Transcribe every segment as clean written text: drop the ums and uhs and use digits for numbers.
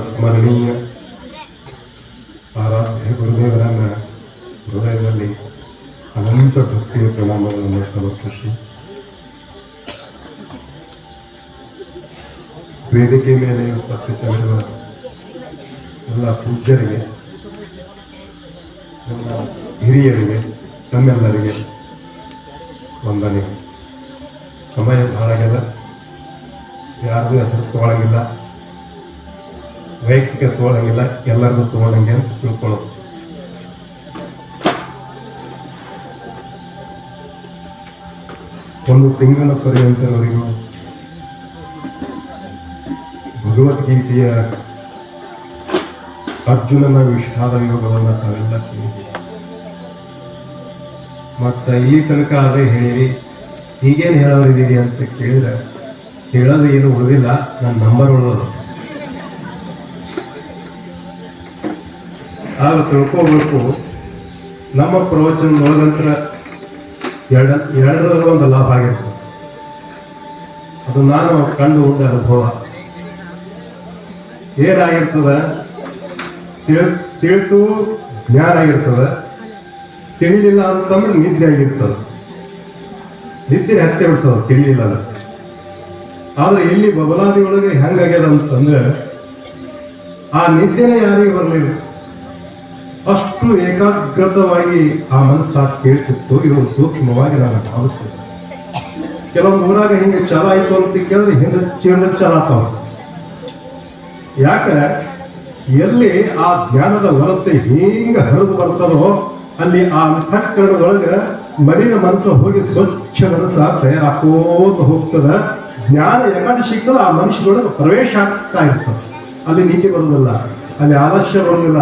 ಸ್ಮರಣೀಯ ಆರಾಧ್ಯ ಗುರುದೇವರನ್ನ ಹೃದಯದಲ್ಲಿ ಅನಂತ ಭಕ್ತಿಯ ಪ್ರಣಾಮಗಳನ್ನು ಸಮರ್ಪಿಸಿ ವೇದಿಕೆ ಮೇಲೆ ಉಪಸ್ಥಿತರಿರುವ ಎಲ್ಲ ಪೂಜ್ಯರಿಗೆ, ಎಲ್ಲ ಹಿರಿಯರಿಗೆ, ತಮ್ಮೆಲ್ಲರಿಗೆ ವಂದನೆ. ಸಮಯ ಬಹಳಾಗ್ಯದ, ಯಾರಿಗೂ ಹೆಸರು ತಗೊಳಂಗಿಲ್ಲ, ವೈಯಕ್ತಿಕ ತಗೊಳಂಗಿಲ್ಲ, ಎಲ್ಲರಿಗೂ ತಗೊಳಂಗೆ ಅಂತ ತಿಳ್ಕೊಳ್ಳೋದು. ಒಂದು ತಿಂಗಳ ಪರ್ಯಂತವರೆಗೂ ಭಗವದ್ಗೀತೆಯ ಅರ್ಜುನನ ವಿಷಾದ ಯೋಗವನ್ನು ತಾವೆಲ್ಲ ಕೇಳಿದ್ದೀವಿ. ಮತ್ತು ಈ ತನಕ ಅದೇ ಹೇಳಿರಿ, ಈಗೇನು ಹೇಳೋರಿದ್ದೀರಿ ಅಂತ ಕೇಳಿದ್ರೆ ಹೇಳೋದು ಏನು ಉಳಿದಿಲ್ಲ, ನನ್ನ ನಂಬರ್ ಉಳಿದೋದು. ಆಗ ತಿಳ್ಕೋಬೇಕು, ನಮ್ಮ ಪ್ರವಚನದೊಳಗಂತರ ಎರಡರದ ಒಂದು ಲಾಭ ಆಗಿರ್ತದೆ. ಅದು ನಾನು ಕಂಡು ಉಂಡ ಅನುಭವ. ಏನಾಗಿರ್ತದ, ತಿಳಿತು ಜ್ಞಾನ ಆಗಿರ್ತದ, ತಿಳಿಲಿಲ್ಲ ಅಂತಂದ್ರೆ ನಿದ್ರೆ ಆಗಿರ್ತದ. ನಿದ್ರೆ ಹತ್ತಿ ಬಿಡ್ತದ ತಿಳಿಲಿಲ್ಲ ಅಂದ್ರೆ. ಆದ್ರೆ ಇಲ್ಲಿ ಬಬಲಾದಿ ಒಳಗೆ ಹೆಂಗಾಗ್ಯದ ಅಂತಂದ್ರೆ ಆ ನಿದ್ದೆನೇ ಯಾರಿಗೆ ಬರಲಿಲ್ಲ, ಅಷ್ಟು ಏಕಾಗ್ರತವಾಗಿ ಆ ಮನಸ್ಸು ಕೇಳ್ತಿತ್ತು. ಇದು ಸೂಕ್ಷ್ಮವಾಗಿ ನಾನು ಭಾವಿಸ್ತೇನೆ. ಕೆಲವೊಂದು ಊರಾಗ ಹಿಂಗೆ ಚಾಲ ಆಯ್ತು ಅಂತ ಕೇಳಿದ್ರೆ ಹಿಂದೆ ಚೀಲ ಚಾಲ ಆಗ್ತಾವ. ಯಾಕೆ ಎಲ್ಲಿ ಆ ಜ್ಞಾನದ ಹೊರತೆ ಹಿಂಗ ಹರಿದು ಬರ್ತದೋ ಅಲ್ಲಿ ಆ ಅಂತಃಕರಣದೊಳಗೆ ಮರಿನ ಮನಸ್ಸು ಹೋಗಿ ಸ್ವಚ್ಛ ಮನಸ್ಸ ತಯಾರಾಕೋತ ಹೋಗ್ತದ. ಜ್ಞಾನ ಯಾಕಂದ್ರೆ ಸಿಗ್ತದ ಆ ಮನುಷ್ಯರೊಳಗೆ ಪ್ರವೇಶ ಆಗ್ತಾ ಇರ್ತದೆ. ಅಲ್ಲಿ ನೀತಿ ಬರುವುದಿಲ್ಲ, ಅಲ್ಲಿ ಆಲಸ್ಯ ಬರುವುದಿಲ್ಲ.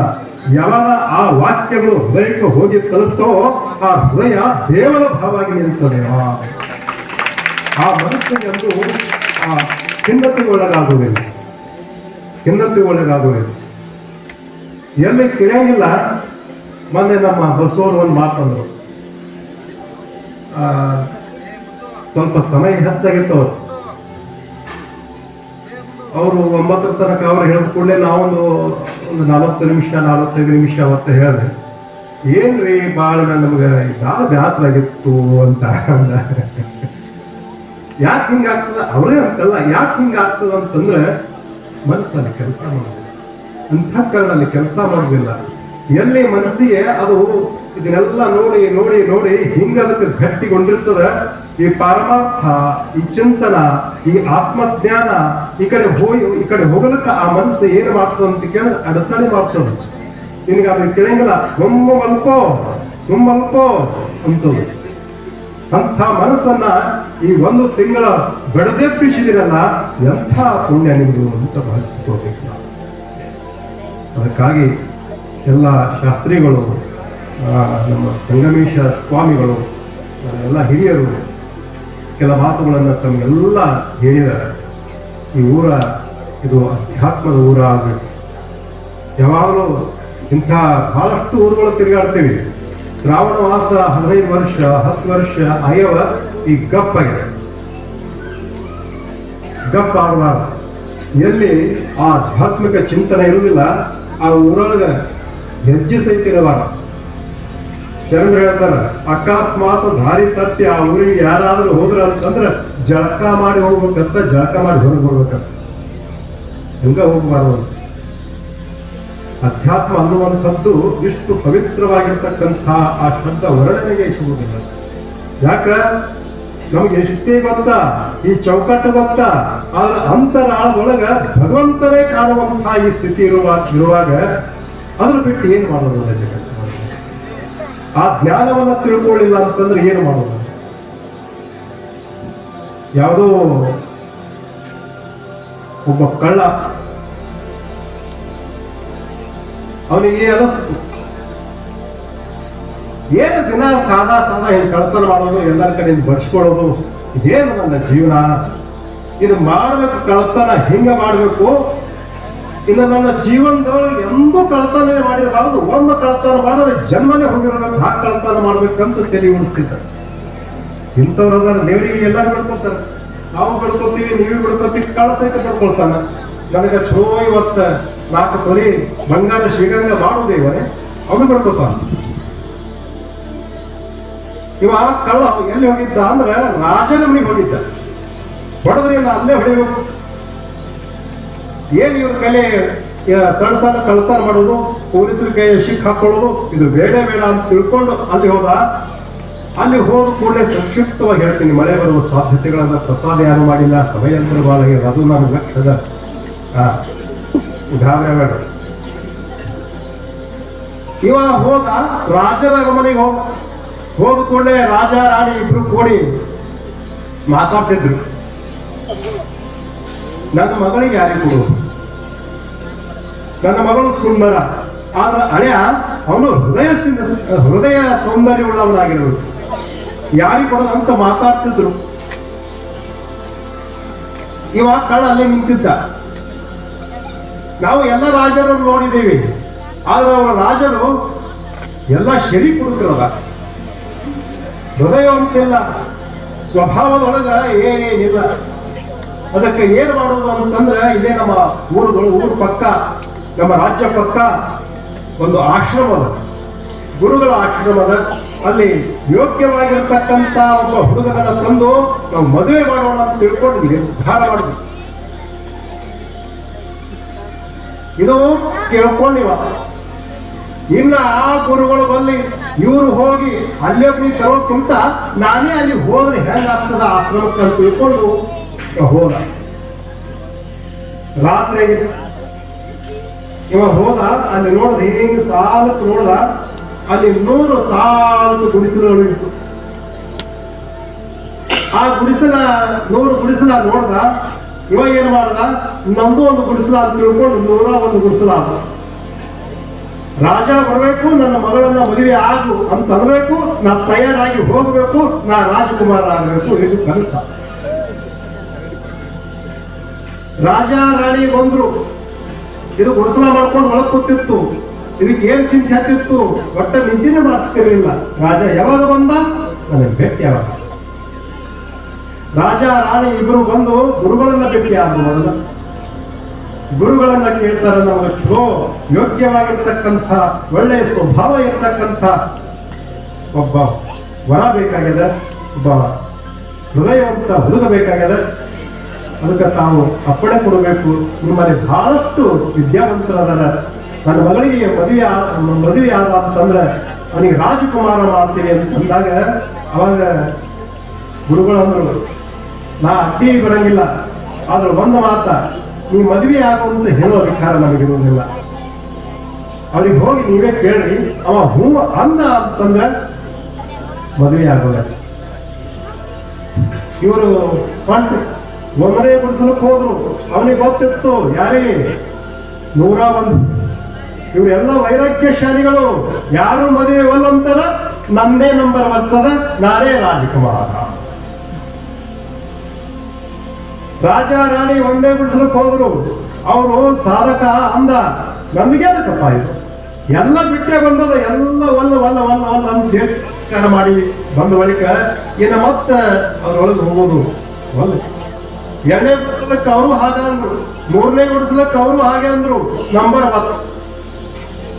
ಯಾವಾಗ ಆ ವಾಕ್ಯಗಳು ಹೃದಯಕ್ಕೆ ಹೋಗಿ ತಲುಪ್ತೋ ಆ ಹೃದಯ ದೇವರ ಭಾವಾಗಿ ನಿಲ್ತದೆ. ಆ ಮನಸ್ಸಿಗೆ ಒಂದು ಆ ಖಿನ್ನತೆಗೆ ಒಳಗಾಗುವುದಿಲ್ಲ, ಎಲ್ಲಿ ತಿಳಿಯಂಗಿಲ್ಲ. ಮೊನ್ನೆ ನಮ್ಮ ಬಸವರು ಒಂದು ಮಾತಂದ್ರು, ಸ್ವಲ್ಪ ಸಮಯ ಹೆಚ್ಚಾಗಿತ್ತು. ಅವರು 9 ತನಕ ಅವ್ರು ಹೇಳಿದ ಕೂಡಲೇ ನಾವೊಂದು 40 ನಿಮಿಷ 45 ನಿಮಿಷ ಅವತ್ತು ಹೇಳಿದೆ. ಏನ್ರಿ ಭಾಳ ನಮ್ಗೆ ಭಾಳ ಬೇಸರ ಆಗಿತ್ತು ಅಂತ. ಯಾಕೆ ಹಿಂಗಾಗ್ತದ ಅವರೇ ಅಂತಲ್ಲ, ಯಾಕೆ ಹಿಂಗಾಗ್ತದ ಅಂತಂದ್ರೆ ಮನಸ್ಸಲ್ಲಿ ಕೆಲಸ ಮಾಡೋದು, ಅಂತಃಕರಣದಲ್ಲಿ ಕೆಲಸ ಮಾಡೋದಿಲ್ಲ. ಎಲ್ಲಿ ಮನಸ್ಸಿಗೆ ಅದು ಇದನ್ನೆಲ್ಲ ನೋಡಿ ನೋಡಿ ನೋಡಿ ಹಿಂಗ ಅದಕ್ಕೆ ಗಟ್ಟಿಗೊಂಡಿರ್ತದೆ. ಈ ಪರಮಾರ್ಥ, ಈ ಚಿಂತನ, ಈ ಆತ್ಮಜ್ಞಾನ ಈ ಕಡೆ ಹೋಗಲಿಕ್ಕೆ ಆ ಮನಸ್ಸು ಏನು ಮಾಡ್ತದೆ ಅಂತ ಕೇಳಿ ಅಡಚಣೆ ಮಾಡ್ತದೆ. ನಿನಗೆ ಅದನ್ನ ತಿಳಿಯಂಗಿಲ್ಲ, ಸುಮ್ಮಲ್ಪೋ ಅಂತದ್ದು. ಅಂಥ ಮನಸ್ಸನ್ನ ಈ 1 ತಿಂಗಳ ಬೆಳೆದೆಪ್ಪಿಸಿದಿರಲ್ಲ, ಎಂಥ ಪುಣ್ಯ ನಿಮ್ದು ಅಂತ ಭಾವಿಸ್ಕೋಬೇಕು. ಅದಕ್ಕಾಗಿ ಎಲ್ಲ ಶಾಸ್ತ್ರಿಗಳು, ನಮ್ಮ ಸಂಗಮೇಶ ಸ್ವಾಮಿಗಳು, ಎಲ್ಲ ಹಿರಿಯರು ಕೆಲ ಮಾತುಗಳನ್ನು ತಮಗೆಲ್ಲ ಹೇಳಿದ್ದಾರೆ. ಈ ಊರ ಇದು ಅಧ್ಯಾತ್ಮದ ಊರ ಆಗಬೇಕು. ಯಾವಾಗಲೂ ಇಂಥ ಬಹಳಷ್ಟು ಊರುಗಳು ತಿರುಗಾಡ್ತೀವಿ. ಶ್ರಾವಣ ಮಾಸ 15 ವರ್ಷ 10 ವರ್ಷ ಆಗ್ಯವ, ಈ ಗಪ್ಪಾಗಿದೆ. ಗಪ್ಪಾಗಬಾರ. ಎಲ್ಲಿ ಆ ಆಧ್ಯಾತ್ಮಿಕ ಚಿಂತನೆ ಇರುವುದಿಲ್ಲ ಆ ಊರೊಳಗೆ ಹೆಜ್ಜೆ ಸಹಿತ ಇರಬಾರ್ದು. ಶರಣರು ಹೇಳ್ತಾರೆ, ಅಕಸ್ಮಾತ್ ದಾರಿ ತಪ್ಪಿ ಆ ಊರಿಗೆ ಯಾರಾದ್ರೂ ಹೋದ್ರ ಅಂತಂದ್ರೆ ಜಳಕ ಮಾಡಿ ಹೋಗ್ಬೇಕಂತ, ಜಳಕ ಮಾಡಿ ಹೊರಗೆ ಬರ್ಬೇಕಂತ. ಹಂಗ ಹೋಗ್ಬಾರ್ದು. ಅಧ್ಯಾತ್ಮ ಅನ್ನುವಂಥದ್ದು ಇಷ್ಟು ಪವಿತ್ರವಾಗಿರ್ತಕ್ಕಂಥ ಆ ಶಬ್ದ ವರ್ಣನೆಗೆ ಸಿಗುವುದಿಲ್ಲ. ಯಾಕ ನಮ್ಗೆ ಎಷ್ಟೇ ಗೊತ್ತಾ, ಈ ಚೌಕಟ್ಟು ಗೊತ್ತಾ, ಆದ್ರೆ ಅಂತರಾಳದೊಳಗ ಭಗವಂತನೇ ಕಾಣುವಂತಹ ಈ ಸ್ಥಿತಿ ಇರುವಾಗ ಅದ್ರ ಬಿಟ್ಟು ಏನು ಮಾಡೋದಿಲ್ಲ ಜಗತ್ತು. ಆ ಜ್ಞಾನವನ್ನ ತಿಳ್ಕೊಳ್ಳಿಲ್ಲ ಅಂತಂದ್ರೆ ಏನು ಮಾಡೋದು? ಯಾವುದೋ ಒಬ್ಬ ಕಳ್ಳ, ಅವನಿಗೆ ಅನಿಸ್ತು, ಏನು ದಿನ ಸಾದಾ ಹಿಂಗೆ ಕಳ್ತನ ಮಾಡೋದು, ಎಲ್ಲರ ಕಡೆಯಿಂದ ಬಡ್ಸ್ಕೊಳ್ಳೋದು, ಇದೇನು ನನ್ನ ಜೀವನ, ಇದು ಮಾಡ್ಬೇಕು, ಕಳ್ತನ ಹಿಂಗ ಮಾಡ್ಬೇಕು. ಇನ್ನು ನನ್ನ ಜೀವನದೊಳಗೆ ಎಂದೂ ಕಳ್ತನ ಮಾಡಿರಬಾರ್ದು, ಒಂದು ಕಳ್ತನ ಮಾಡಿದ್ರೆ ಜನ್ಮನೇ ಹೋಗಿರ್ಬೇಕು, ಆ ಕಳ್ತನ ಮಾಡ್ಬೇಕಂತ ತಲೆ ಉಳಿಸ್ತಿದ್ದಾರೆ. ಇಂಥವ್ರದ ದೇವರಿಗೆ ಎಲ್ಲರೂ ಬಿಡ್ಕೊತಾರೆ. ನಾವು ಬಿಡ್ಕೊತೀವಿ, ನೀವು ಬಿಡ್ಕೊತೀವಿ, ಕಳ್ಳ ಸಹಿತ ಬಿಡ್ಕೊಳ್ತಾನೆ. ನನಗೆ ಚಲೋ ಇವತ್ತ 4 ತೊಲಿ ಬಂಗಾರ ಶ್ರೀಗಂಧ ಮಾಡುವುದೇವನೇ ಅವನು ಬರ್ಕೋತಾನ. ಇವ ಕಳ್ಳ ಎಲ್ಲಿ ಹೋಗಿದ್ದ ಅಂದ್ರೆ ರಾಜನ ಮನೆಗೆ ಹೋಗಿದ್ದ. ಹೊಡೆದ್ರಿಂದ ಅಲ್ಲೇ ಹೊಡಿಬೇಕು. ಏನ್ ಇವ್ರ ಕಲೆ ಸಣ್ಣ ಸಣ್ಣ ಕಳ್ತನ ಮಾಡೋದು, ಪೊಲೀಸರ ಕೈ ಶಿಕ್ ಹಾಕೊಳ್ಳೋದು, ಇದು ಬೇಡ ಬೇಡ ಅಂತ ತಿಳ್ಕೊಂಡು ಅಲ್ಲಿ ಹೋದ. ಅಲ್ಲಿ ಹೋದ ಕೂಡಲೇ ಸಂಕ್ಷಿಪ್ತವಾಗಿ ಹೇಳ್ತೀನಿ, ಮಳೆ ಬರುವ ಸಾಧ್ಯತೆಗಳನ್ನ ಪ್ರಸಾದ ಯಾರು ಮಾಡಿಲ್ಲ, ಸಮಯಾಂತರವಾಗಿದೆ, ಅದು ನನ್ನ ಲಕ್ಷ್ಯದ ಗಾಬರಿ ಬೇಡ. ಇವ ಹೋದ ರಾಜರ ಮನೆಗೆ ಹೋದ ಕೂಡಲೇ ರಾಜ ರಾಣಿ ಇಬ್ರು ಕೂಡಿ ಮಾತಾಡ್ತಿದ್ರು. ನನ್ನ ಮಗಳಿಗೆ ಯಾರಿಗೆ ಕೊಡುವುದು? ನನ್ನ ಮಗಳು ಸುಂದರ, ಆದ್ರೆ ಹಳೆಯ ಅವನು ಹೃದಯ ಸೌಂದರ್ಯವುಳ್ಳವನಾಗಿರೋದು, ಯಾರಿಗೆ ಕೊಡೋದಂತ ಮಾತಾಡ್ತಿದ್ರು. ಇವ ಕಳ್ಳ ಅಲ್ಲಿ ನಿಂತಿದ್ದ. ನಾವು ಎಲ್ಲ ರಾಜರನ್ನು ನೋಡಿದ್ದೀವಿ, ಆದ್ರೆ ಅವರ ರಾಜರು ಎಲ್ಲ ಶರಿ ಕುಡುಕರದ, ಹೃದಯ ಅಂತಿಲ್ಲ, ಸ್ವಭಾವದೊಳಗ ಏನೇನಿಲ್ಲ. ಅದಕ್ಕೆ ಏನ್ ಮಾಡೋದು ಅಂತಂದ್ರೆ, ಇಲ್ಲೇ ನಮ್ಮ ಊರು ಪಕ್ಕ, ನಮ್ಮ ರಾಜ್ಯ ಪಕ್ಕ ಒಂದು ಆಶ್ರಮದ, ಗುರುಗಳ ಆಶ್ರಮದ, ಅಲ್ಲಿ ಯೋಗ್ಯವಾಗಿರ್ತಕ್ಕಂಥ ಒಬ್ಬ ಹುಡುಗನನ್ನ ತಂದು ನಾವು ಮದುವೆ ಮಾಡೋಣ ಅಂತ ತಿಳ್ಕೊಂಡು ನಿರ್ಧಾರ ಮಾಡಿದ್ವಿ. ಇದು ಕೇಳ್ಕೊಂಡಿವ. ಇನ್ನ ಆ ಗುರುಗಳು ಬಲ್ಲಿ ಇವರು ಹೋಗಿ ಅಲ್ಲೇ ತರೋಕ್ಕಿಂತ ನಾನೇ ಅಲ್ಲಿ ಹೋದ್ರೆ ಹೆಂಗಾಗ್ತದ ಆಶ್ರಮಕ್ಕೆ ಅಂತ ತಿಳ್ಕೊಂಡು ಹೋದ. ರಾತ್ರಿ ಇವ ಹೋದ, ಅಲ್ಲಿ ನೋಡ್ದ, ಹಿಂಗೆ ಸಾಲಕ್ಕೆ ನೋಡ್ದ, ಅಲ್ಲಿ 100 ಸಾಲಕ್ಕೆ ಗುಡಿಸಲುಗಳು ಇತ್ತು. ಆ 100 ಗುಡಿಸಲ ನೋಡ್ದ. ಇವ ಏನ್ ಮಾಡ್ದ, ನಮ್ದು ಒಂದು ಗುಡಿಸಲ ಅಂತ ತಿಳ್ಕೊಂಡು 101 ಗುಡಿಸಲ ಆದ. ರಾಜ ಬರಬೇಕು, ನನ್ನ ಮಗಳನ್ನ ಮದುವೆ ಆಗು ಅಂತ ಅನ್ಬೇಕು, ನಾ ತಯಾರಾಗಿ ಹೋಗ್ಬೇಕು, ನಾ ರಾಜಕುಮಾರ ಆಗಬೇಕು, ಇದು ಕನಸ. ರಾಜ ರಾಣಿ ಬಂದ್ರು. ಇದು ಗುಡಿಸಲ ಮಾಡ್ಕೊಂಡು ಒಳಗ್ ಕೂತಿತ್ತು. ಇದಕ್ಕೆ ಏನ್ ಚಿಂತೆ ಹತ್ತಿತ್ತು, ಒಟ್ಟ ನಿದ್ದಿನೇ ಮಾಡ್ತಿರ್ಲಿಲ್ಲ. ರಾಜ ಯಾವಾಗ ಬಂದ, ನನಗೆ ಭೇಟಿ ಯಾವಾಗ. ರಾಜ ರಾಣಿ ಇಬ್ರು ಬಂದು ಗುರುಗಳನ್ನ ಭೇಟಿ ಆದ್ರು. ಮೊದಲ ಗುರುಗಳನ್ನ ಕೇಳ್ತಾರೆ, ನಮಗೆ ಚಲೋ ಯೋಗ್ಯವಾಗಿರ್ತಕ್ಕಂಥ ಒಳ್ಳೆಯ ಸ್ವಭಾವ ಇರ್ತಕ್ಕಂಥ ಒಬ್ಬ ವರ ಬೇಕಾಗ್ಯದ, ಒಬ್ಬ ಹೃದಯವಂತ ಹುಡುಗ ಬೇಕಾಗ್ಯದ. ಅದಕ್ಕೆ ತಾವು ಅಪ್ಪಣೆ ಕೊಡಬೇಕು. ನಿಮ್ಮಲ್ಲಿ ಬಹಳಷ್ಟು ವಿದ್ಯಾವಂತರಾದ, ನನ್ನ ಮಗಳಿಗೆ ಮದುವೆ ಆದ ಅಂತಂದ್ರೆ ಅವನಿಗೆ ರಾಜಕುಮಾರ ಮಾಡ್ತೀನಿ ಅಂತ ಅಂದಾಗ, ಅವಾಗ ಗುರುಗಳಂದ್ರು, ನಾ ಅಡ್ಡಿ ಬರಂಗಿಲ್ಲ, ಆದ್ರೆ ಒಂದು ಮಾತ, ನೀ ಮದುವೆ ಆಗುವಂತ ಹೇಳೋ ಅಧಿಕಾರ ನಮಗಿರುವುದಿಲ್ಲ. ಅವ್ರಿಗೆ ಹೋಗಿ ನೀವೇ ಕೇಳ್ರಿ, ಅವ ಹೂ ಅಂದ ಅಂತಂದ್ರೆ ಮದುವೆ ಆಗೋಲ್ಲ. ಇವರು ಒಮ್ಮರೆ ಗುಡಿಸಲಕ್ಕೆ ಹೋದ್ರು. ಅವನಿಗೆ ಗೊತ್ತಿತ್ತು ಯಾರಿಗೆ, 101. ಇವರೆಲ್ಲ ವೈರಾಗ್ಯಶಾಲಿಗಳು. ಯಾರು ಮದುವೆ ಒಲ್ಲಂತಾರ, ನಮ್ದೇ ನಂಬರ್ ಬರ್ತದ, ನಾನೇ ರಾಜಕುಮಾರ. ರಾಜ ರಾಣಿ ಒಂದೇ ಗುಡಿಸಲಕ್ಕೆ ಹೋದ್ರು. ಅವರು ಸಾಧಕ ಅಂದ, ನಮಗೆ ಅದಕ್ಕಪ್ಪ ಇದು ಎಲ್ಲ ಬಿಟ್ಟೆ ಬಂದದ, ಎಲ್ಲ ಒಲ್ಲ ಅಂತ ತಿರಸ್ಕಾರ ಮಾಡಿ ಬಂದ ಬಳಿಕ ಇನ್ನು ಮತ್ತೆ ಅದ್ರೊಳಗೆ ಹೋಗೋದು ಒಲ್ಲ. 2ನೇ ಗುಡಿಸಲಕ್ಕೆ ಅವರು ಹಾಗೆ ಅಂದ್ರು, 3ನೇ ಗುಡಿಸಲಕ್ಕೆ ಅವರು ಹಾಗೆ ಅಂದ್ರು. ನಂಬರ್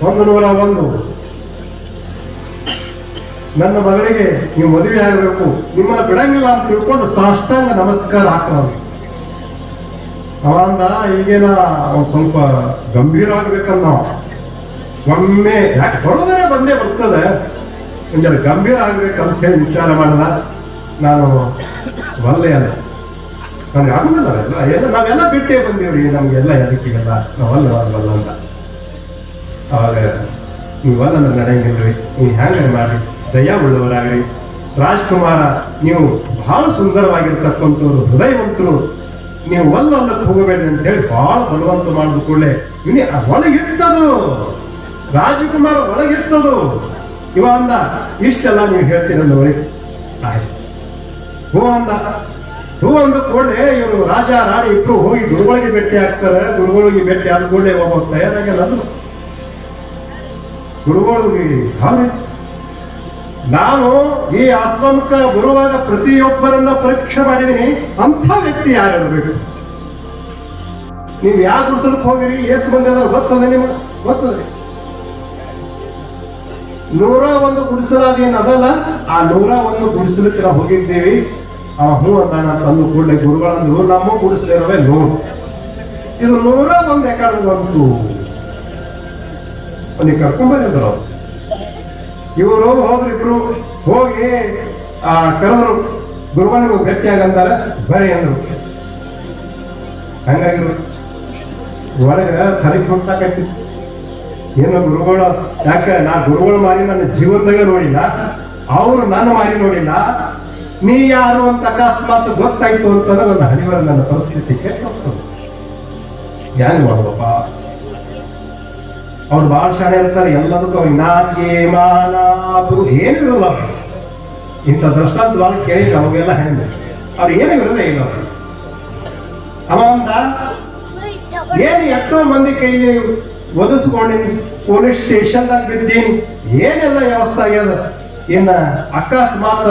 101. ನನ್ನ ಮಗಳಿಗೆ ನೀವು ಮದುವೆ ಆಗಬೇಕು, ನಿಮ್ಮನ್ನ ಬಿಡಂಗಿಲ್ಲ ಅಂತ ತಿಳ್ಕೊಂಡು ಸಾಷ್ಟಾಂಗ ನಮಸ್ಕಾರ ಹಾಕೋದು. ಅವಂದ ಈಗೇನ ಅವ್ನು ಸ್ವಲ್ಪ ಗಂಭೀರ ಆಗ್ಬೇಕನ್ನ, ಒಮ್ಮೆ ಯಾಕೆ ಹೊರದರೆ ಬಂದೇ ಬರ್ತದೆ, ಒಂದರ ಗಂಭೀರ ಆಗ್ಬೇಕಂತ ಹೇಳಿ ವಿಚಾರ ಮಾಡಲ್ಲ. ನಾನು ಒಲ್ಲೆ ಅಲ್ಲ, ನನಗೆ ಆಗುದಿಲ್ಲ, ಎಲ್ಲ ನಾವೆಲ್ಲ ಬಿಟ್ಟೇ ಬಂದೀವ್ರಿ, ನಮ್ಗೆಲ್ಲ ಅದಕ್ಕಿಗಲ್ಲ, ನಾವಲ್ಲ ಅಂತ. ಅವಾಗ ನೀವಲ್ಲ ನನ್ನ ನಡೆಯಂಗಿಲ್ರಿ, ನೀವು ಹ್ಯಾಂಗ ಮಾಡಿ ದಯಾ ಉಳ್ಳವರಾಗ್ರಿ. ರಾಜ್ಕುಮಾರ ನೀವು ಬಹಳ ಸುಂದರವಾಗಿರ್ತಕ್ಕಂಥವ್ರು, ಹೃದಯವಂತರು, ನೀವು ಒಲ್ಲಕ್ಕೆ ಹೋಗಬೇಡ್ರಿ ಅಂತ ಹೇಳಿ ಬಹಳ ಬಲವಂತ ಮಾಡಿದ ಕೂಡಲೇ ಇವನೇ ಒಳಗಿರ್ತದು, ರಾಜಕುಮಾರ ಒಳಗಿರ್ತದು. ಇವ ಅಂದ, ಇಷ್ಟೆಲ್ಲ ನೀವು ಹೇಳ್ತೀರ ನೋಡಿ, ಆಯ್ತು ಹೂ ಅಂದ. ಹೂ ಅಂದ ಕೂಡಲೇ ಇವರು ರಾಜ ರಾಣಿ ಇಬ್ರು ಹೋಗಿ ಗುರುಗಳಿಗೆ ಭೇಟಿ ಆಗ್ತಾರೆ. ಗುರುಗಳಿಗೆ ಭೇಟಿ ಆದ ಕೂಡಲೇ ಒಬ್ಬ ತಯಾರಾಗ್ಯಲ್ಲ. ಗುರುಗಳಿಗೆ ನಾನು ಈ ಆಶ್ರಮಕ್ಕೆ ಬರುವಾಗ ಪ್ರತಿಯೊಬ್ಬರನ್ನ ಪರೀಕ್ಷೆ ಮಾಡಿದೀನಿ, ಅಂಥ ವ್ಯಕ್ತಿ ಯಾರಿರಬೇಕು. ನೀವು ಯಾವ ಗುಡಿಸಲಕ್ಕೆ ಹೋಗಿರಿ, ಎಷ್ಟು ಮಂದಿ ಅದ್ರ ಗೊತ್ತದೆ ನಿಮ್ಗೆ? ಗೊತ್ತದೆ. 101 ಗುಡಿಸಲಾದೇನು ಅದಲ್ಲ, ಆ 101 ಗುಡಿಸಲಕ್ಕೆ ನಾವು ಹೋಗಿದ್ದೀವಿ. ಹ್ಞೂ ಅಂತಾನ ತಂದು ಕೂಡಲೇ ಗುರುಗಳಂದ್ರು ನಮ್ಮ ಗುಡಿಸಲಿರುವೆ 100. ಇದು 101 ಯಾಕಡೆ ಬಂತು? ನೀವು ಕರ್ಕೊಂಡ್ಬಂದಿದ್ರು. ಇವರು ಹೋದ್ರು, ಇಬ್ರು ಹೋಗಿ ಕರೆದ್ರು, ಗುರುಗಳಿಗೆ ಗಟ್ಟಿಯಾಗಂತಾರೆ ಬರೀ ಅಂದ್ರು. ಹಂಗಾಗಿರು ಹೊರಗೆ ತಲೆಗೆ ಹೊಂಟಾಕೈತಿ. ಏನು ಗುರುಗಳು, ಯಾಕೆ ನಾ ಗುರುಗಳು ಮಾರಿ ನನ್ನ ಜೀವನದಾಗ ನೋಡಿಲ್ಲ, ಅವರು ನನ್ನ ಮಾರಿ ನೋಡಿಲ್ಲ, ನೀ ಯಾರು ಅಂತ ಅಕಸ್ಮಾತ್ ಗೊತ್ತಾಯ್ತು ಅಂತಂದ್ರೆ ನನ್ನ ಹರಿವರ ನನ್ನ ಪರಿಸ್ಥಿತಿ ಕೆಟ್ಟೋಗ್ತದೆ. ಹೆಂಗ್ ಮಾಡುವಪ್ಪ? ಅವ್ರು ಬಹಳ ಶಾಲೆ ಇರ್ತಾರೆ, ಎಲ್ಲದಕ್ಕೂ ಅವ್ರಿಗೆ ನಾಚಿಕೆ ಮಾನ ಏನಿರಲ್ಲ. ಇಂಥ ದೃಷ್ಟಾಂತ ಕೇಳಿ ಅವಾಗೆಲ್ಲ ಹೆಂಗೆ ಅವ್ರು ಏನು ಇರೋದೇ ಇಲ್ಲ. ಅವ ಅಂದ, ಏನು ಎಷ್ಟೋ ಮಂದಿ ಕೈಲಿ ಒದಿಸ್ಕೊಂಡೀನಿ, ಪೊಲೀಸ್ ಸ್ಟೇಷನ್ದಾಗ ಬಿದ್ದೀನಿ, ಏನೆಲ್ಲ ವ್ಯವಸ್ಥೆ ಆಗ್ಯದ. ಇನ್ನ ಅಕಸ್ಮಾತ್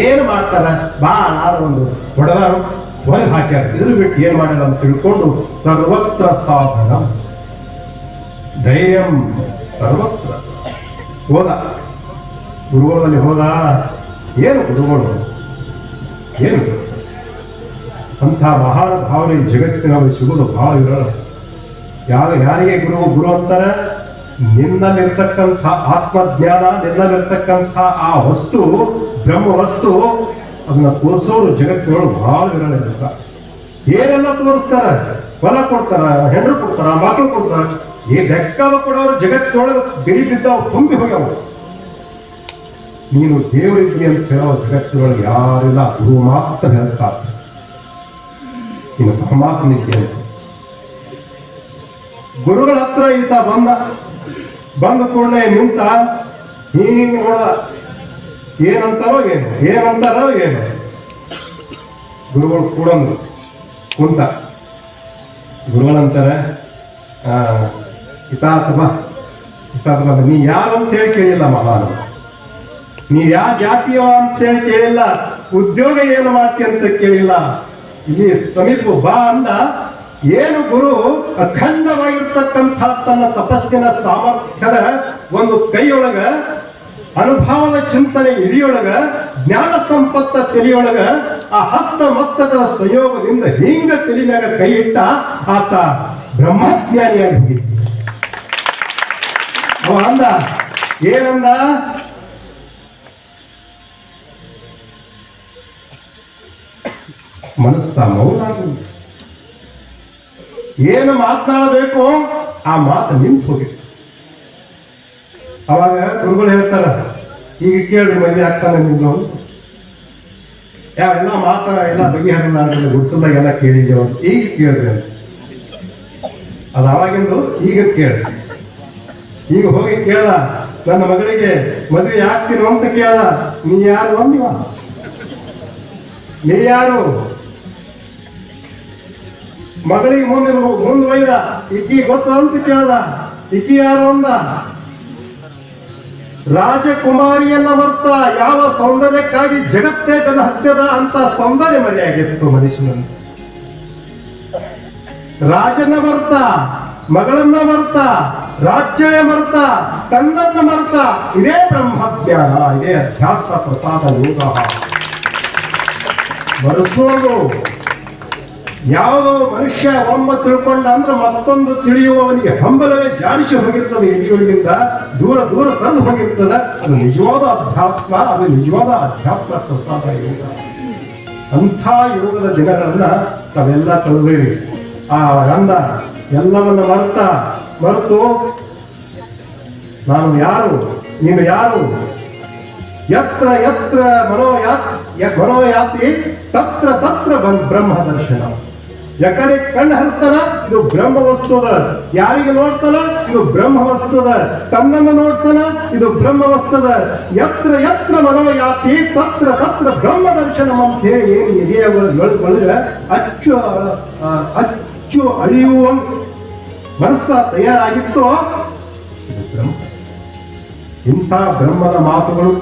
ಏನು ಮಾಡ್ತಾರ, ಬಾಳ ಒಂದು ಹೊಡೆದಾರು ಹೊರಗೆ ಹಾಕ್ಯಾರ, ಇದ್ರ ಬಿಟ್ಟು ಏನ್ ಮಾಡಿಲ್ಲ ಅಂತ ತಿಳ್ಕೊಂಡು ಸರ್ವತ್ರ ಸಾಧನ ಧೈರ್ಯಂ ಸರ್ವತ್ರ ಹೋದ. ಗುರುಗಳಲ್ಲಿ ಹೋದ. ಏನು ಗುರುಗಳು, ಏನು ಅಂಥ ಮಹಾನ್ ಭಾವನೆ ಜಗತ್ತಿನಲ್ಲಿ ಸಿಗೋದು ಬಹಳ ವಿರಳ. ಯಾರಿಗೆ ಗುರು ಅಂತಾರೆ? ನಿನ್ನಲ್ಲಿರ್ತಕ್ಕಂಥ ಆತ್ಮಜ್ಞಾನ, ನಿನ್ನಲ್ಲಿರ್ತಕ್ಕಂಥ ಆ ವಸ್ತು, ಬ್ರಹ್ಮ ವಸ್ತು, ಅದನ್ನ ತೋರಿಸೋರು ಜಗತ್ತಿನೊಳಗೆ ಬಹಳ ವಿರಳ ಇರ್ತಾರೆ. ಏನೆಲ್ಲ ತೋರಿಸ್ತಾರ? ಹೊಲ ಕೊಡ್ತಾರ, ಹೆಣ್ಣು ಕೊಡ್ತಾರ, ಮಕ್ಕಳು ಕೊಡ್ತಾರ, ಈ ಲೆಕ್ಕದ ಕೊಡೋರು ಜಗತ್ತಿನೊಳಗೆ ಬಿರಿ ಬಿದ್ದಾವ್, ತುಂಬಿ ಹೋಗ್ಯಾವ. ನೀನು ದೇವರಿಗೆ ಅಂತ ಹೇಳೋ ಜಗತ್ತಿನೊಳಗೆ ಯಾರಿಲ್ಲ, ಗುರು ಮಾತ್ರ ಹೇಳ ಸಾಧ್ಯ. ಇನ್ನು ಪರಮಾತ್ಮನಿಗೆ ಅಂತ ಗುರುಗಳ ಹತ್ರ ಈತ ಬಂದ ಕೂಡಲೇ ನಿಂತ ಹೀಗೆ ನೋಡ, ಏನಂತಾರೋ ಏನು ಗುರುಗಳು ಕೂಡಂದ್ರು ಕುಂತ. ಗುರುಗಳಂತಾರೆ, ಇತಾತ ಬಾ ನೀ ಯಾರು ಅಂತ ಹೇಳಿ ಕೇಳಿಲ್ಲ, ಮಹಾನ್ ನೀ ಯಾವ ಜಾತಿಯೋ ಅಂತೇಳಿ ಕೇಳಿಲ್ಲ, ಉದ್ಯೋಗ ಏನು ಮಾಡ್ತಿ ಅಂತ ಕೇಳಿಲ್ಲ, ಇಲ್ಲಿ ಸಮೀಪ ಬಾ ಅಂದ. ಏನು ಗುರು ಅಖಂಡವಾಗಿರ್ತಕ್ಕಂಥ ತನ್ನ ತಪಸ್ಸಿನ ಸಾಮರ್ಥ್ಯದ ಒಂದು ಕೈಯೊಳಗ, ಅನುಭವದ ಚಿಂತನೆ ಎಲಿಯೊಳಗ, ಜ್ಞಾನ ಸಂಪತ್ತ ತಲೆಯೊಳಗ, ಆ ಹಸ್ತ ಮಸ್ತಕದ ಸಂಯೋಗದಿಂದ ಹಿಂಗ ತಲೆ ಮ್ಯಾಗ ಕೈ ಇಟ್ಟ ಆತ ಬ್ರಹ್ಮಜ್ಞಾನಿಯಾಗಿ ಹೋಗಿದ್ದ. ಅವ ಅಂದ, ಏನಂದ? ಮನಸ್ಸ ಮೌನ, ಏನು ಮಾತನಾಡಬೇಕು ಆ ಮಾತು ನಿಂತು ಹೋಗಿತ್ತು. ಅವಾಗ ಗುರುಗಳು ಹೇಳ್ತಾರ, ಈಗ ಕೇಳ್ರಿ ಮದುವೆ ಆಗ್ತಾನೆ ನಿಮ್ದು, ಯಾವೆಲ್ಲ ಎಲ್ಲ ಬಗೆಹರಿದ ಗುಡ್ಸಲ್ದಾಗ ಎಲ್ಲ ಕೇಳಿದ್ದೇವ, ಈಗ ಕೇಳ್ರಿ ಅಂತ. ಅದು ಅವಾಗಿಂದು ಈಗ ಕೇಳ್ರಿ. ಈಗ ಹೋಗಿ ಕೇಳ, ನನ್ನ ಮಗಳಿಗೆ ಮದುವೆ ಆಗ್ತೀನೋ ಅಂತ ಕೇಳ, ನೀ ಯಾರು ಅಂದಿವ? ನೀ ಯಾರು? ಮಗಳಿಗೆ ಮುಂದೆ ಒಯ್ದ, ಇಕ್ಕಿ ಗೊತ್ತು ಅಂತ ಕೇಳ್ದ, ಇಕ್ಕಿ ಯಾರು ಅಂದ? ರಾಜಕುಮಾರಿಯನ್ನ ಬರ್ತ ಯಾವ ಸೌಂದರ್ಯಕ್ಕಾಗಿ ಜಗತ್ತೇ ಜನ ಹತ್ಯದ ಅಂತ ಸೌಂದರ್ಯ ಮರೆಯಾಗಿತ್ತು ಮನುಷ್ಯನನ್ನು. ರಾಜನ ಮರ್ತ, ಮಗಳನ್ನ ಮರ್ತ, ರಾಜ್ಯ ಮರ್ತ, ತನ್ನನ್ನ ಮರ್ತ. ಇದೇ ಬ್ರಹ್ಮಜ್ಞಾನ, ಇದೇ ಅಧ್ಯಾತ್ಮ ಪ್ರಸಾದ ಯೋಗ. ಮರೆಸೋದು ಯಾವುದೋ ಮನುಷ್ಯ ಒಮ್ಮ ತಿಳ್ಕೊಂಡ ಅಂದ್ರೆ ಮತ್ತೊಂದು ತಿಳಿಯುವವನಿಗೆ ಹಂಬಲವೇ ಜಾಡಿಸಿ ಹೋಗಿರ್ತದೆ, ಎಲಿಯೊಳಗಿಂದ ದೂರ ತಂದು ಹೋಗಿರ್ತದೆ. ಅದು ನಿಜವಾದ ಅಧ್ಯಾತ್ಮ, ಅದು ನಿಜವಾದ ಅಧ್ಯಾತ್ಮ ಪ್ರಸಾದ ಯೋಗ. ಅಂಥ ಯೋಗದ ದಿನಗಳನ್ನ ತಾವೆಲ್ಲ ಕಳೆದೇವಿ. ಆ ಗಂಧ ಎಲ್ಲವನ್ನ ಮರೆತು ನಾನು ಯಾರು, ನೀನು ಯಾರು? ಯತ್ರ ಯತ್ರ ಮನೋಯಾತಿ ತತ್ರ ತತ್ರ ಬ್ರಹ್ಮ ದರ್ಶನ. ಎಕಡೆ ಕಣ್ಣು ಹರಿಸ್ತಾನ, ಇದು ಬ್ರಹ್ಮ ವಸ್ತುದ. ಯಾರಿಗೆ ನೋಡ್ತಾನ, ಇದು ಬ್ರಹ್ಮ ವಸ್ತುದ. ತನ್ನನ್ನು ನೋಡ್ತಾನ, ಇದು ಬ್ರಹ್ಮ ವಸ್ತುದ. ಯತ್ರ ಯತ್ರ ಮನೋಯಾತಿ ತತ್ರ ತತ್ರ ಬ್ರಹ್ಮ ದರ್ಶನ ಅಂತ ಹೇಳಿ ಎದೆಯ ಒಳಗೆ ಅಚ್ಚು ಅಳಿಯುವ ಮನಸ್ಸ ತಯಾರಾಗಿತ್ತು. ಇದು ಬ್ರಹ್ಮ. ಇಂಥ ಬ್ರಹ್ಮದ ಮಾತುಗಳು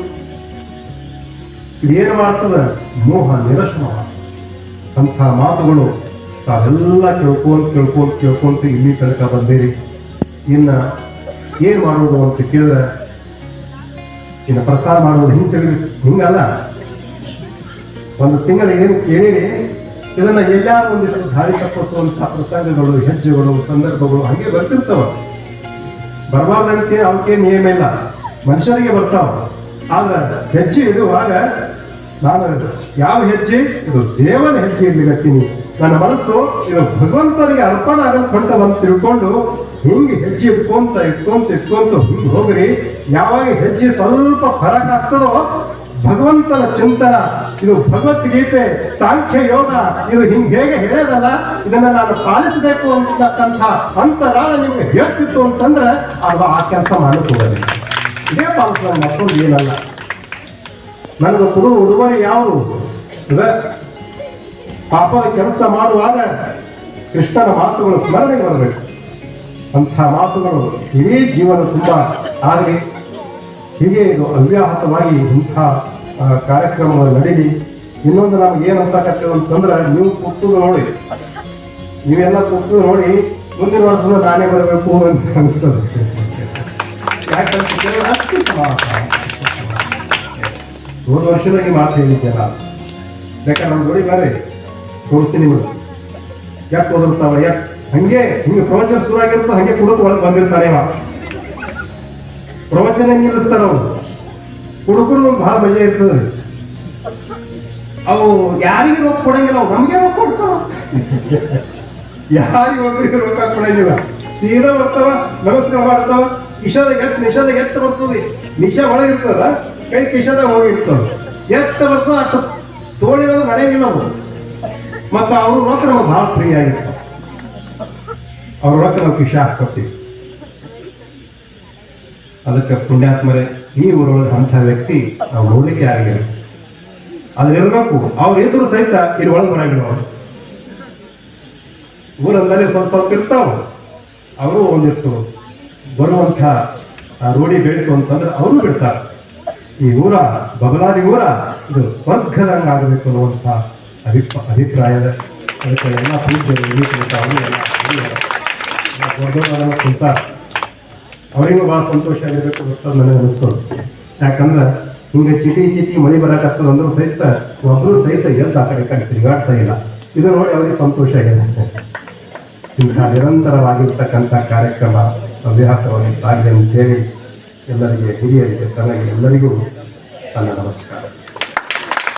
ಇದೇನು ಮಾಡ್ತದೆ? ಮೋಹ ನಿರಶ್ಮ. ಅಂಥ ಮಾತುಗಳು ತಾವೆಲ್ಲ ಕೇಳ್ಕೊಂತ ಇಲ್ಲಿ ತನಕ ಬಂದಿರಿ. ಇನ್ನ ಏನ್ ಮಾಡೋದು ಅಂತ ಕೇಳಿದ್ರೆ, ಇನ್ನು ಪ್ರಸಾರ ಮಾಡೋದು ಹಿಂಗಲ್ಲ. ಒಂದು ತಿಂಗಳ ಏನು ಕೇಳಿರಿ, ಇದನ್ನ ಎಲ್ಲ ಒಂದಿಷ್ಟು ದಾರಿ ತಪ್ಪಿಸುವಂತಹ ಪ್ರಸಂಗಗಳು, ಹೆಜ್ಜೆಗಳು, ಸಂದರ್ಭಗಳು ಹಂಗೆ ಬರ್ತಿರ್ತಾವ. ಬರಬಾರ್ದಂತೆ ಅವಕ್ಕೆ ನಿಯಮ ಇಲ್ಲ, ಮನುಷ್ಯರಿಗೆ ಬರ್ತಾವ. ಆದ್ರೆ ಹೆಜ್ಜೆ ಇಡುವಾಗ ನಾನು ಯಾವ ಹೆಜ್ಜೆ ಇದು ದೇವನ ಹೆಜ್ಜೆ ಇರ್ಲಿಗತ್ತೀನಿ, ನನ್ನ ಮನಸ್ಸು ಇದು ಭಗವಂತನಿಗೆ ಅರ್ಪಣೆ ಆಗಲ್ಕೊಂಡ ಅಂತ ತಿಳ್ಕೊಂಡು ಹಿಂಗೆ ಹೆಜ್ಜೆ ಇಟ್ಕೊಂತ ಹಿಂಗೆ ಹೋಗ್ರಿ. ಯಾವಾಗ ಹೆಜ್ಜೆ ಸ್ವಲ್ಪ ಫರಕ್ ಆಗ್ತದೋ ಭಗವಂತನ ಚಿಂತನ, ಇದು ಭಗವದ್ಗೀತೆ, ಸಾಂಖ್ಯ ಯೋಗ, ಇದು ಹಿಂಗೆ ಹೇಗೆ ಹೇಳೋದಲ್ಲ, ಇದನ್ನ ನಾನು ಪಾಲಿಸಬೇಕು ಅಂತಕ್ಕಂಥ ಅಂತರಾಳ ನಿಮ್ಗೆ ಹೇಳ್ತಿತ್ತು ಅಂತಂದ್ರೆ ಅದು ಆ ಕೆಲಸ ಮಾಡಿಕೊಳ್ಳಿ. ಇದೇ ಪಾಲಿಸ ಮತ್ತೊಂದು ಏನಲ್ಲ. ನನಗೆ ಕೊಡುವ ಉಡುಗೊರೆ ಯಾವುದು? ಪಾಪದ ಕೆಲಸ ಮಾಡುವಾಗ ಕೃಷ್ಣನ ಮಾತುಗಳು ಸ್ಮರಣೆಗೆ ಬರಬೇಕು. ಅಂಥ ಮಾತುಗಳು ಇಡೀ ಜೀವನ ತುಂಬ ಆಗಲಿ. ಹೀಗೆ ಇದು ಅವ್ಯಾಹತವಾಗಿ ಇಂಥ ಕಾರ್ಯಕ್ರಮಗಳು ನಡೀಲಿ. ಇನ್ನೊಂದು ನಮ್ಗೆ ಏನು ಅನ್ಸಾಕತ್ತೇವೆ ಅಂತಂದ್ರೆ, ನೀವು ಕೂತು ನೋಡಿ, ನೀವೆಲ್ಲ ಕೂತು ನೋಡಿ ಮುಂದಿನ ವರ್ಷದ ನಾನೇ ಬರಬೇಕು ಅಂತ ಅನಿಸ್ತದೆ. ಯಾಕಂತ ಅಷ್ಟು ಸಮಾಧಾನ ಹೋದ ವರ್ಷದಾಗ ಮಾತು ಹೇಳಿದ್ದೆಲ್ಲ. ಬೇಕಾದ್ರೆ ನಮ್ಮ ನೋಡಿ ಬರ್ರಿ, ತೋರಿಸ್ತೀನಿ ನಿಮಗೆ. ಯಾಕೆ ಓದಿರ್ತಾವ, ಯಾಕೆ ಹಿಂಗೆ ಪ್ರವಚನ ಶುರು ಆಗಿರ್ತದೆ, ಹಂಗೆ ಕುಡಿದು ಒಳಗೆ ಬಂದಿರ್ತಾನೆ. ಪ್ರವಚನ ನಿಲ್ಲಿಸ್ತಾರ ಅವರು, ಹುಡುಗರು ಒಂದು ಭಾಳ ಮಜಾ ಇರ್ತದೆ. ಅವು ಯಾರಿಗೆ ರೊಕ್ಕ ಕೊಡಂಗಿಲ್ಲ, ಅವು ನಮಗೆ ರೊಕ್ಕ ಕೊಡ್ತಾವ. ಯಾರಿಗೆ ಒಬ್ಬರಿಗೆ ರೊಕ್ಕ ಕೊಡಂಗಿಲ್ಲ, ಸೀದಾ ಬರ್ತಾವ, ನಮಸ್ಕಾರ ಮಾಡ್ತಾವ. ನಿಷಾದ ಎತ್ತ ಬರ್ತದೆ, ನಿಶಾ ಒಳಗಿರ್ತದ, ಕೈ ಕಿಶಾದಾಗ ಹೋಗಿರ್ತದ, ಎತ್ತ ಬರ್ತದ, ಅಷ್ಟು ತೋಳಿದ್ರು ನಡೆಯಂಗಿಲ್ಲ ಅವರು. ಮತ್ತು ಅವ್ರ ರೊಕ್ಕ ನಮಗೆ ಭಾಳ ಫ್ರೀ ಆಗಿರ್ತಾವ. ಅವ್ರ ರೊಕ್ಕ ನಾವು ಕಿಶಾ ಹಾಕ್ಕೊತೀವಿ. ಅದಕ್ಕೆ ಪುಣ್ಯಾತ್ಮರೇ, ಈ ಊರೊಳಗೆ ಅಂಥ ವ್ಯಕ್ತಿ ನಾವು ನೋಡ್ಲಿಕ್ಕೆ ಆಗಿಲ್ಲ. ಅದ್ರ ಇರಬೇಕು. ಅವ್ರು ಎದುರು ಸಹಿತ ಇಲ್ಲಿ ಒಳಗೆ ಬರಂಗಿಲ್ಲ. ಅವರು ಊರಂದರೆ ಸ್ವಲ್ಪ ಇರ್ತಾವ. ಅವರು ಒಂದಿಷ್ಟು ಬರುವಂಥ ರೂಢಿ ಬೇಡಿತು ಅಂತಂದ್ರೆ ಅವರು ಬಿಡ್ತಾರೆ. ಈ ಊರ ಬಬಲಾದಿ ಊರ ಇದು ಸ್ವರ್ಗದಂಗೆ ಆಗಬೇಕು ಅನ್ನುವಂಥ ಅಭಿಪ್ರಾಯದ. ಅದಕ್ಕೆ ಎಲ್ಲ ಪೂಜ್ಯರು ದೊಡ್ಡವರೆಲ್ಲ ಕುಂತಾರೆ. ಅವರಿಗೂ ಭಾಳ ಸಂತೋಷ ಆಗಿರ್ಬೇಕು ಗೊತ್ತದ ನನಗೆ ಅನಿಸ್ತದೆ. ಯಾಕಂದ್ರೆ ಹಿಂಗೆ ಚಿಟಿ ಮಳೆ ಬರಕತ್ತದ ಅಂದ್ರೂ ಸಹಿತ ಒಬ್ಬರು ಸಹಿತ ಎದ್ದು ಆ ಕಡೆ ತಿರುಗಾಡ್ತಾ ಇಲ್ಲ. ಇದು ನೋಡಿ ಅವರಿಗೆ ಸಂತೋಷ ಆಗಿರುತ್ತೆ. ಇಂಥ ನಿರಂತರವಾಗಿರ್ತಕ್ಕಂಥ ಕಾರ್ಯಕ್ರಮ ಅವ್ಯಾಹತವಾಗಿ ಸಾಗಿದೆ ಅಂತೇಳಿ ಎಲ್ಲರಿಗೆ, ಹಿರಿಯರಿಗೆ, ತನಗೆ ಎಲ್ಲರಿಗೂ ನನ್ನ ನಮಸ್ಕಾರ.